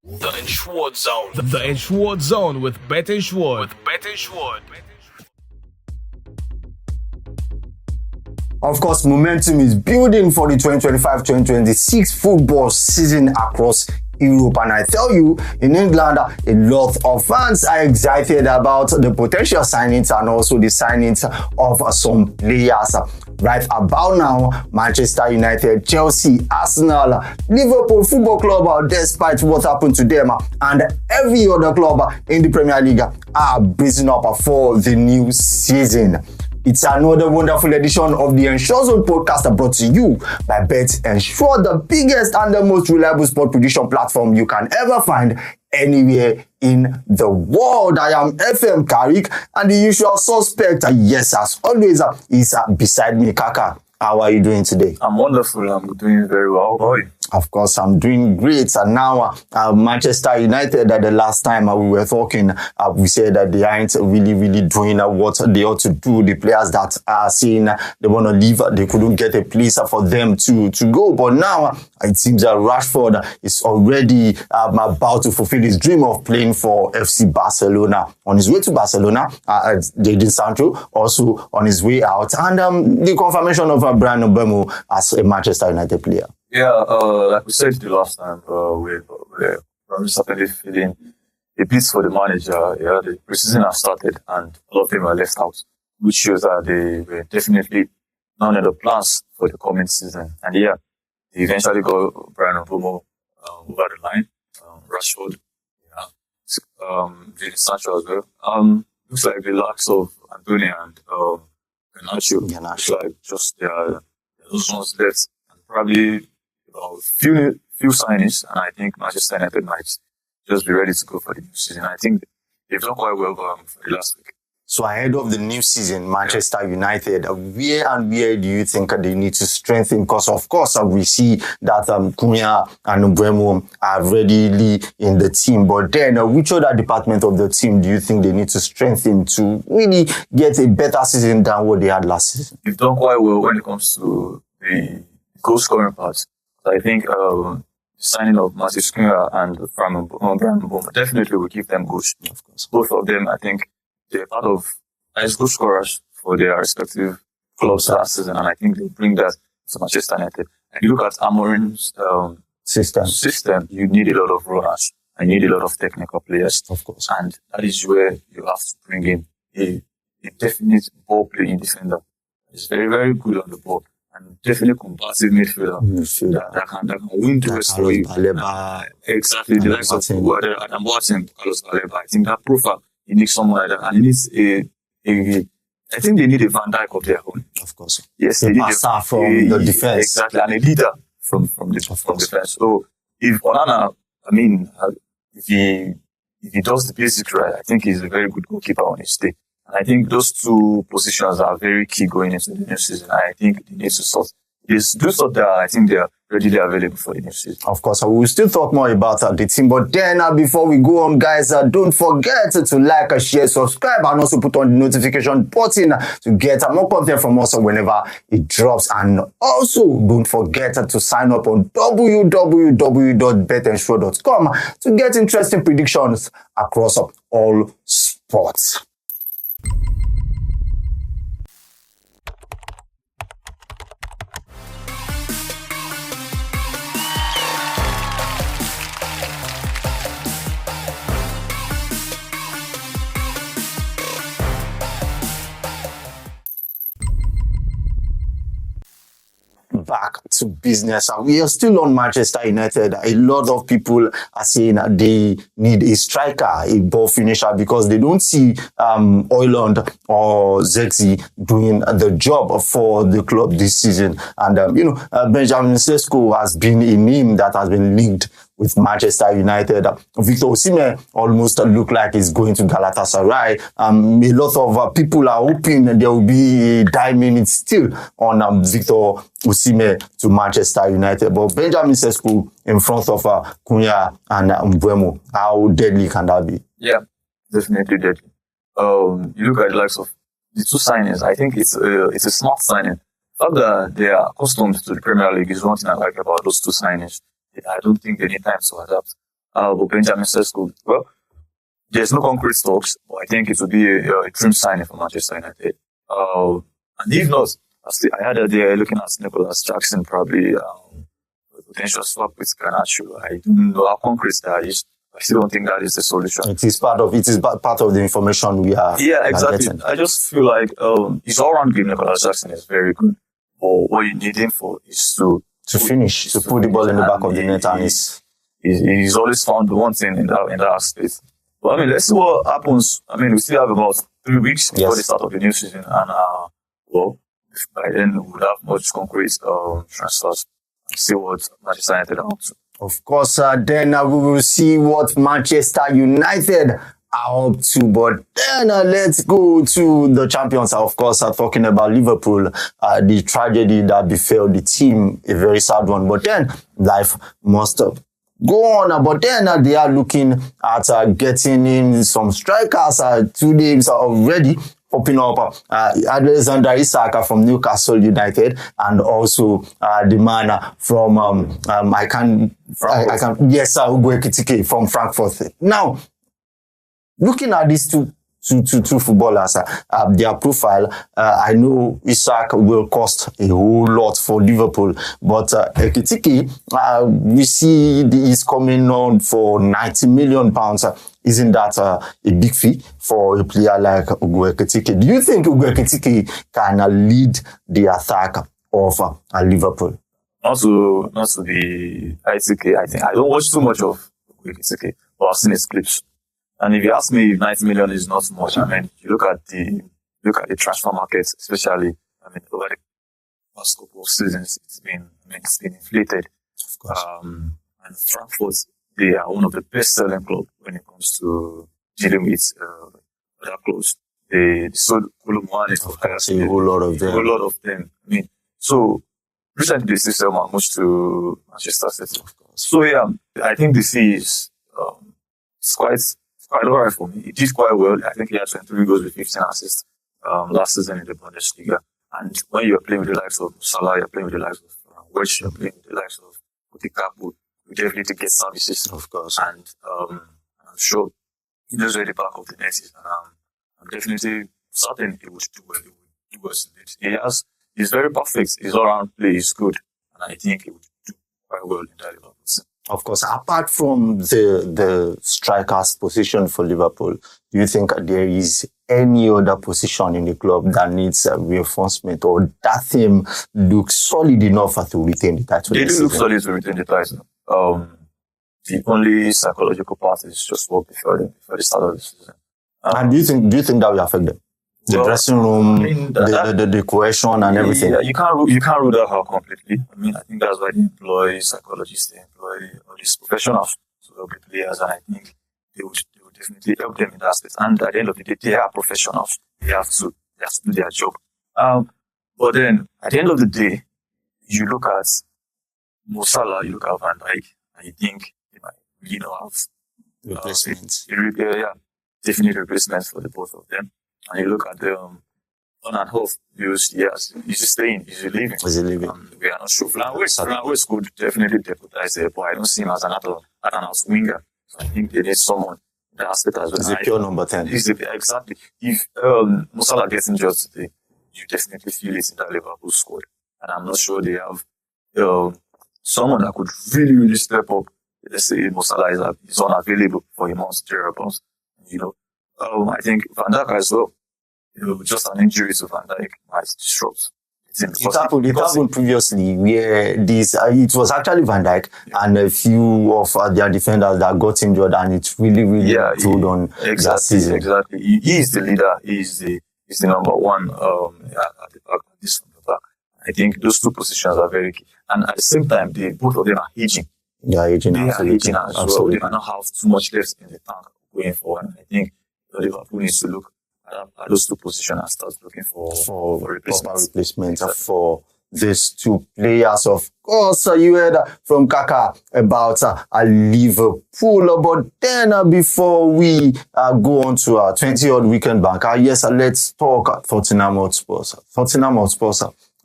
The Insured Zone. The Insured Zone with Bet Insured. Of course, momentum is building for the 2025-2026 football season across Europe, and I tell you, in England, a lot of fans are excited about the potential signings and also the signings of some players. Right about now, Manchester United, Chelsea, Arsenal, Liverpool Football Club, despite what happened to them, and every other club in the Premier League are bracing up for the new season. It's another wonderful edition of the Ensure Zone podcast brought to you by Bet Ensure, the biggest and the most reliable sport prediction platform you can ever find anywhere in the world. I am FM Karik, and the usual suspect, yes, as always, is beside me, Kaka. How are you doing today? I'm wonderful. I'm doing very well. How are you? Of course, I'm doing great. And now, Manchester United, the last time we were talking, we said that they aren't really doing what they ought to do. The players that are saying they want to leave, they couldn't get a place for them to go. But now, it seems that Rashford is already about to fulfill his dream of playing for FC Barcelona. On his way to Barcelona, Jadon Sancho also on his way out. And the confirmation of Bryan Mbeumo as a Manchester United player. Yeah, like we said the last time, we're certainly feeling a bit for the manager. Yeah, the preseason has started and a lot of them were left out, which shows that they were definitely none of the plans for the coming season. And yeah, they eventually got Bryan Mbeumo over the line, Rashford, Jadon Sancho as well. Looks like the likes of Antonio and Garnacho. Looks like just those ones left, and probably few signings, and I think Manchester United might just be ready to go for the new season. I think they've done quite well for the last week. So ahead of the new season, Manchester United, where do you think they need to strengthen? Because of course we see that Cunha and Mbeumo are readily in the team, but then which other department of the team do you think they need to strengthen to really get a better season than what they had last season? They've done quite well when it comes to the goal scoring part. I think the signing of Matheus Cunha and Bryan Mbeumo definitely will give them goals. Of course. Both of them, I think, they're part of highest goal scorers for their respective clubs last season, and I think they'll bring that to Manchester United. And you look at Amorim's system, you need a lot of runners and you need a lot of technical players. Of course. And that is where you have to bring in a definite ball-playing defender. He's very, very good on the ball. And definitely combative midfielder that can win the rest for you. Exactly, the likes of Adam Watson, Carlos Baleba. I think that profile, he needs someone like that. And he needs I think they need a Van Dijk of their own. Of course. Yes, a passer from the defense. Exactly, and a leader from defense. So if Onana, if he does the basics right, I think he's a very good goalkeeper on his day. And I think those two positions are very key going into the new season. I think they need to sort that. I think they are readily available for the new season. Of course, we will still talk more about the team. But then, before we go on, guys, don't forget to like, share, subscribe, and also put on the notification button to get more content from us whenever it drops. And also, don't forget to sign up on www.betensure.com to get interesting predictions across all sports. Back to business, and we are still on Manchester United. A lot of people are saying that they need a striker, a ball finisher, because they don't see Højlund or Zexi doing the job for the club this season. And Benjamin Sesko has been a name that has been linked with Manchester United. Victor Osimhen almost look like he's going to Galatasaray. A lot of people are hoping there will be a diamond still on Victor Osimhen to Manchester United. But Benjamin Sesko in front of Cunha and Mbeumo, how deadly can that be? Yeah, definitely deadly. You look at the likes of the two signings. I think it's a smart signing. The fact that they are accustomed to the Premier League is one thing I like about those two signings. I don't think they need time to adapt. But Benjamin Sesko, well, there's no concrete talks, but I think it would be a dream signing for Manchester United. And if not, I heard that they're looking at Nicholas Jackson, probably potential swap with Garnacho. I don't know how concrete that is. I still don't think that is the solution. It is part of the information we are. Yeah, exactly. Getting. I just feel like his all-round game, Nicholas Jackson, is very good. But what you need him for is to finish, to put the ball in the back of the net, and he's always found the one thing in that aspect. But I mean, let's see what happens. I mean, we still have about 3 weeks before the start of the new season, and well, by then we would have much concrete transfers. See what Manchester United are up to. Of course, then we will see what Manchester United are up to. But then let's go to the champions. Of course, talking about Liverpool, the tragedy that befell the team, a very sad one. But then life must go on. But then they are looking at getting in some strikers. 2 names are already popping up. Alexander Isak from Newcastle United, and also the man from Ugo Ekitike from Frankfurt. Now, looking at these two footballers, their profile, I know Isak will cost a whole lot for Liverpool, but Ekitike, we see he's coming on for £90 million. Isn't that a big fee for a player like Ugo Ekitike? Do you think Ugo Ekitike can lead the attack of Liverpool? Not to be Ekitike, I think I don't watch too much of Ugo Ekitike, but I've seen his clips. And if you ask me if 90 million is not much, I mean, you look at the transfer market, especially, I mean, over the past couple of seasons, it's been inflated. Of course. And Frankfurt, they are one of the best selling clubs when it comes to dealing with other clubs. They sold Kolomani for a whole lot of them. A whole lot of them. I mean, so recently they still sell Marmoush to Manchester City. Of course. So yeah, I think the fee is it's quite alright for me. He did quite well. I think he had 23 goals with 15 assists last season in the Bundesliga. And when you're playing with the likes of Salah, you're playing with the likes of Welsh, you're playing with the likes of Utikapu, you definitely get services. Of course. And I'm sure he knows where the back of the net is. And I'm definitely certain he would do well. He would do well. He's very perfect. His all-round play is good. And I think he would do quite well in that Liverpool team. Of course, apart from the striker's position for Liverpool, do you think there is any other position in the club that needs reinforcement, or that team looks solid enough to retain the title? They do look solid to retain the title. The only psychological part is just work before the start of the season. And do you think that will affect them? The dressing room, I mean, the cohesion and everything. Yeah, you can't rule that out completely. I mean, I think that's why they employ psychologists, they employ all these professionals to help the players, and I think they would definitely help them in that aspect. And at the end of the day, they are professionals. They have to do their job. But then at the end of the day, you look at Mo Salah, you look at Van Dijk, and you think they might really not have replacements. Definitely replacements for the both of them. And you look at the on and off views, yes, is he staying? Is he leaving? We are not sure. Flanwes could definitely deputize there, but I don't see him as an out winger. So I think they need someone that aspect as well. He's a pure number 10. Exactly. If Mo Salah gets injured today, you definitely feel it in that Liverpool squad. And I'm not sure they have someone that could really, really step up. Let's say Mo Salah is unavailable for a month, thereabouts. You know. I think Van Dijk as well. Just an injury to Van Dijk might disrupt. It happened previously where it was actually Van Dijk and a few of their defenders that got injured, and it really told on that season. Exactly. He is the leader. He's the number one at the back. This from the back. I think those two positions are very key. And at the same time, both of them are aging. They are aging. Absolutely. They cannot have too much left in the tank going forward. And I think Liverpool needs to look at those two positions and start looking for replacements for these two players. Of course, you heard from Kaka about Liverpool. But then before we go on to our 20-odd weekend bank, let's talk Tottenham Hotspur. Tottenham Hotspur,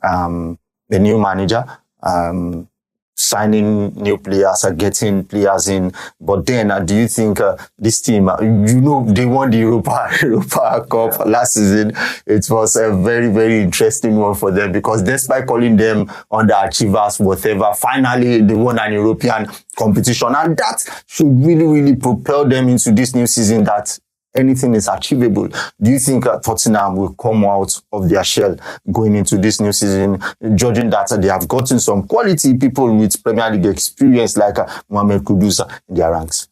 the new manager, signing new players, getting players in. But then, do you think this team, they won the Europa Cup last season? It was a very, very interesting one for them because despite calling them underachievers, whatever, finally they won an European competition. And that should really, really propel them into this new season that anything is achievable. Do you think Tottenham will come out of their shell going into this new season, judging that they have gotten some quality people with Premier League experience like Mohamed Kudus in their ranks?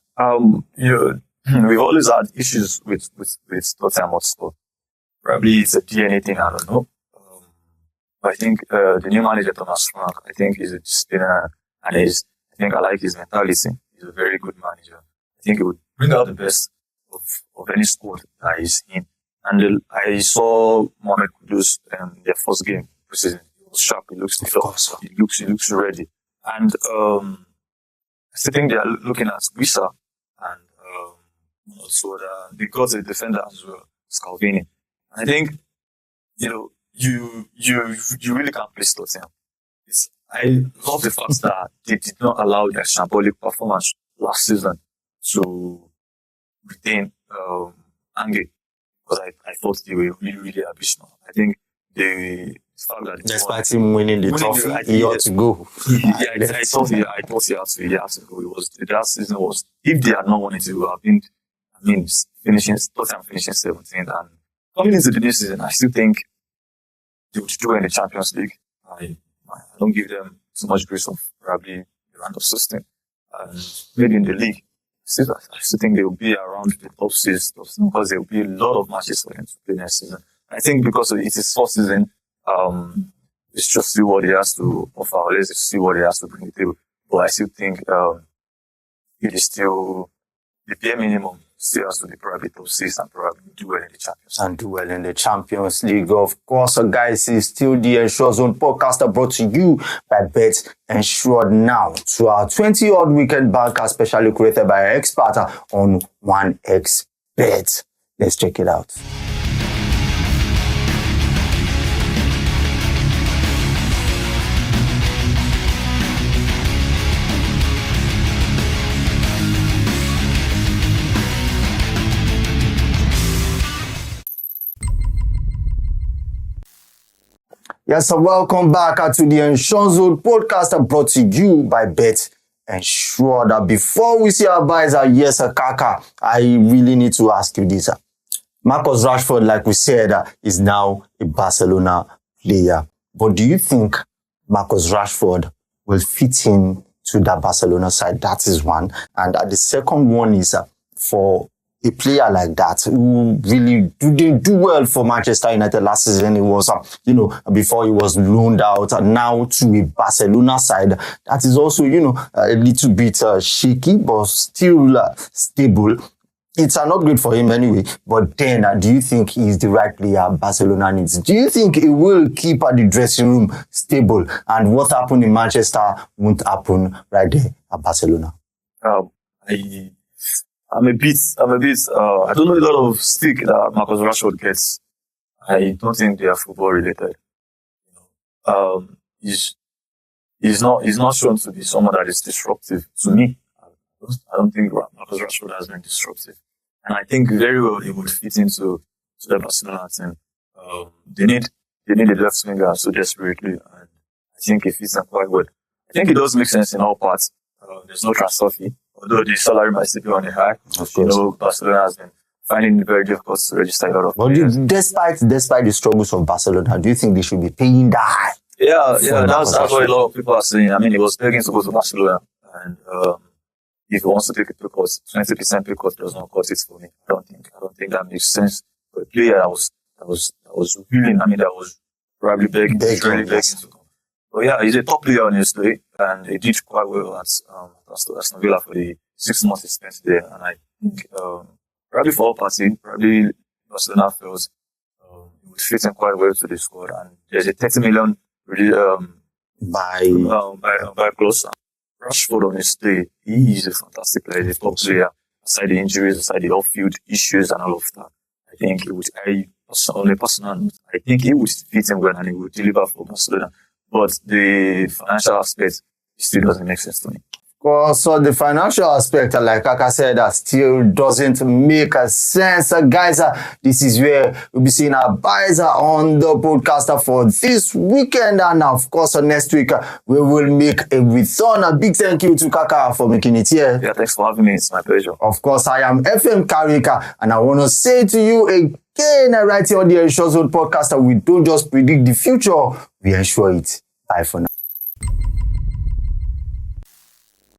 We've always had issues with Tottenham Hotspur. Probably it's a DNA thing, I don't know. I think the new manager, Thomas Frank, I think he's a discipliner and I like his mentality. He's a very good manager. I think he would bring out the best of any squad that is in. And I saw Mohamed Kudus in their first game preseason. He was sharp. He looks he looks ready. And I still think they are looking at Wissa and also they got a defender as well, Scalvini. And I think you really can't play Tottenham. I love the fact that they did not allow their shambolic performance last season to retain Ange, because I thought they were really, really abysmal. I think the fact that despite him winning the trophy, he ought to go. I thought he had to go. It was that season was, if they had not won it, it would have been, finishing 17th, and coming into the new season, I still think they would do in the Champions League. I don't give them too much grace of probably the round of 16, and maybe in the league. I still think they will be around the top 6 because there will be a lot of matches for him to play next season. I think because it's his first season, let's just see what he has to offer. Let's see what he has to bring to the table. But I still think it is still the bare minimum. Still has to be probably top 6 and probably do well in the Champions League. And do well in the Champions League. Of course, guys, it's still the Ensure Zone podcast brought to you by Bet Ensure Now. To our 20-odd weekend banker specially created by our expert on 1xBet. Let's check it out. Yes, so welcome back to the Ensure Zone podcast brought to you by Bet Ensure. That before we see our buys, yes, Kaka, I really need to ask you this. Marcus Rashford, like we said, is now a Barcelona player. But do you think Marcus Rashford will fit in to that Barcelona side? That is one. And the second one is for a player like that who really didn't do well for Manchester United last season. It was, before he was loaned out now to a Barcelona side that is also, a little bit shaky, but still stable. It's an upgrade for him anyway. But then, do you think he's the right player Barcelona needs? Do you think he will keep the dressing room stable? And what happened in Manchester won't happen right there at Barcelona? I'm a bit, I don't know a lot of stick that Marcus Rashford gets. I don't think they are football related. He's not shown to be someone that is disruptive to me. I don't think Marcus Rashford has been disruptive. And I think very well he would fit into the Barcelona team. They need a left winger so desperately, and I think he fits them quite well. I think it does make sense in all parts. There's no transfer fee. Although the salary might still be on the high, Barcelona has been finding it very difficult to register a lot of players. Despite the struggles of Barcelona, do you think they should be paying that high? Yeah, that's what a lot of people are saying. I mean, he was begging to go to Barcelona, and if he wants to take a pay cut, 20% pay cut does not cut it for me. I don't think that makes sense for a player that was willing. I mean, that was probably begging to come. But yeah, he's a top player honestly, and he did quite well at Aston Villa for the 6 months he spent there. And I think probably for all parties, probably Barcelona feels it would fit him quite well to the squad. And there's a 30 million by clause. Rashford honestly, he is a fantastic player, he's a top player. Aside the injuries, aside the off-field issues and all of that, I think he would. On a personal note, I think he would fit him well and he would deliver for Barcelona. But the financial aspect it still doesn't make sense to me. So the financial aspect, like Kaka said, that still doesn't make sense. Guys, this is where we'll be seeing our Baiza on the podcaster for this weekend. And of course, next week, we will make a return. A big thank you to Kaka for making it here. Yeah, thanks for having me. It's my pleasure. Of course, I am FM Karika, and I want to say to you again, right here on the Ensure Zone podcaster, we don't just predict the future, we ensure it. Bye for now.